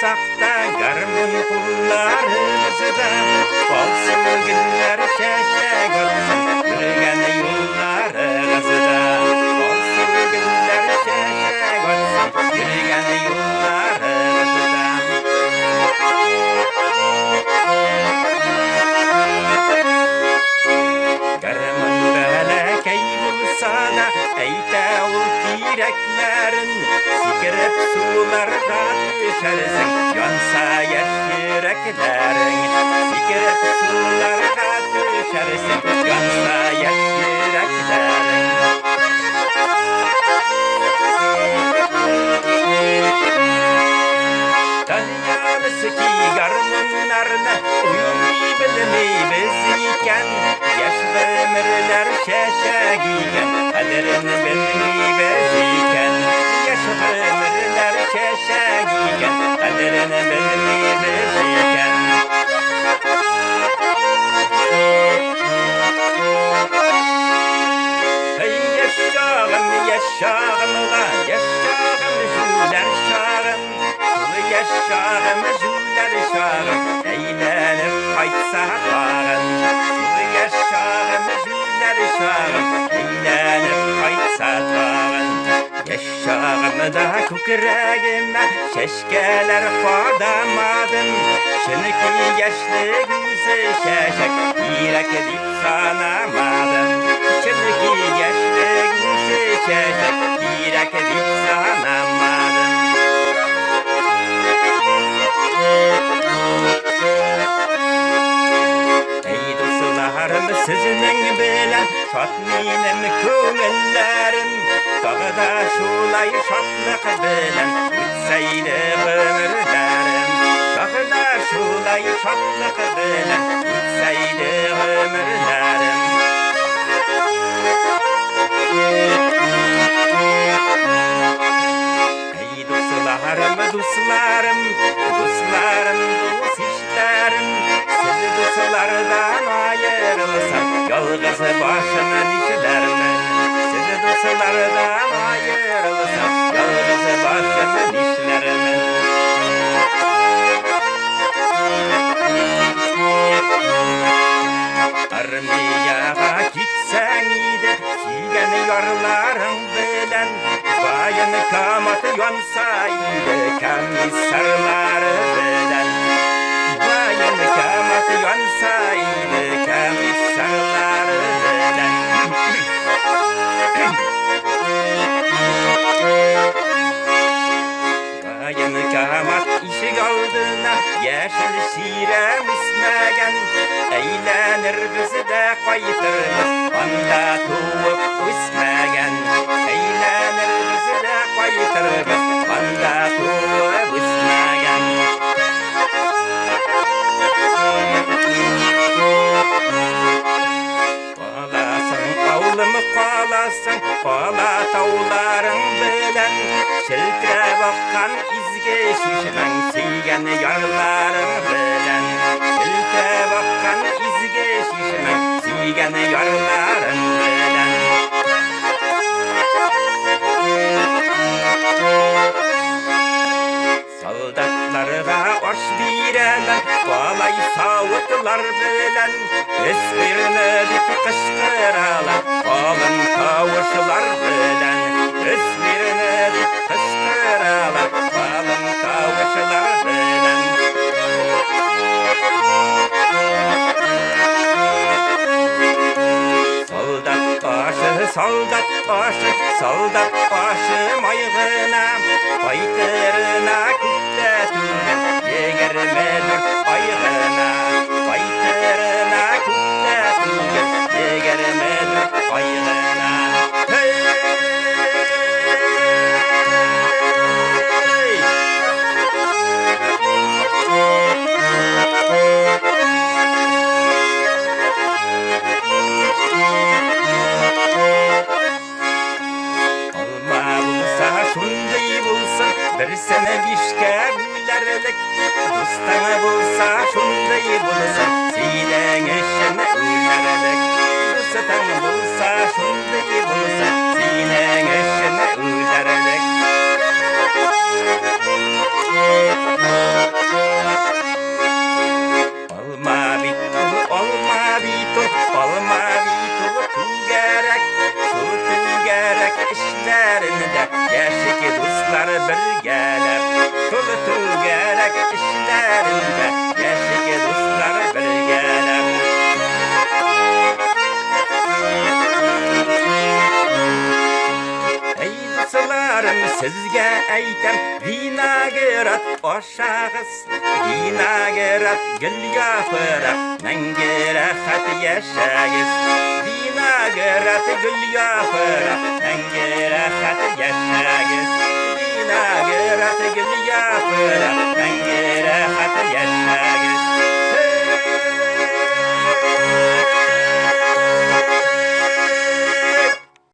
sakta garmın kullarımızda olsun günler şeşe olsun yürüyen yollarımızda olsun günler şeşe olsun yürüyen yollarımızda. Garmın belekey bulsa da eyte ol tireklerin sikirip sularga düşersin yansa yaş yüreklerin sikirip sularga düşersin yansa yaş yüreklerin. Tanıyanısı ki garmınlarına uyumayı bilmeyiz iken yaş ömürler şeşe giyken kaderini bilmeyiz iken yaş ömürler şeşe giyken kaderini bilmeyiz iken. Hey yaşağım yaşağım ulan yaşağım jüler şağım ulu yaşağım jüler şağım eğlenip kaytsa bağın ulu yaşağım jüler şağım eğlenip kaytsa bağın. Yaşağım da kükreğime şeşkeler kodamadın şınıki yaşlığımızı şeşek yürek edip sanamadın şınıki yaşlığımızı şeşek yürek edip sanamadın. Ey dostlarım sizin bilen şatminem kömüllerim dağda şulay şatlık bilen ütseydi ömürlerim dağda şulay şatlık bilen ütseydi ömürlerim. Ey dostlarım dostlarım dostlarım dost işlerim sizi dostlardan ayırılsam yalnız başımın işlerim sizi dostlardan ayırılsam yalnız başımın işlerim. Armiyaga gitsen iyiydi suygen yarlarım bilen bayın kamatı yansa iyiydi kamissarları bilen bayın kamatı yansa iyiydi kamissarları bilen. Bayın kamat işi aldığına yeşil şire müsmegen eğlenir bizi de kayıtırmız anda tuğup üsmegen eğlenir bizi de kayıtırmız anda tuğup üsmegen. Qalasın avlımı qalasın qala tağların bilen şiltire bakkan izge şişmen seygen yarlarım bilen şiltire bakkan izge şişmen seygen yarlarım bilen. Soldatlarga oş bireler qalay savutlar bilen esmirine dik kışkıralar qalın tavuşlar bilen esmirine dik kışkıralar qalın tavuşlar bilen. Soldat başı mayğına baytırına kütle tügen yegerime dört ayğına baytırına kütle tügen yegerime dört ayğına. Hey! Bir sene bişke gülerlik dostana bulsa şunday bulsa siden eşine gülerlik dostana bulsa şunday bulsa siden eşine gülerlik. birgelep Tulutu gerek işlerinde Yaşık dostlar birgelep Ey dostlarım sizge aytam Vinagrat oşağız Vinagrat gül yapırak Menge rahat yaşayız Vinagrat gül yapırak Menge rahat yaşayız Vinagrat gül yapırak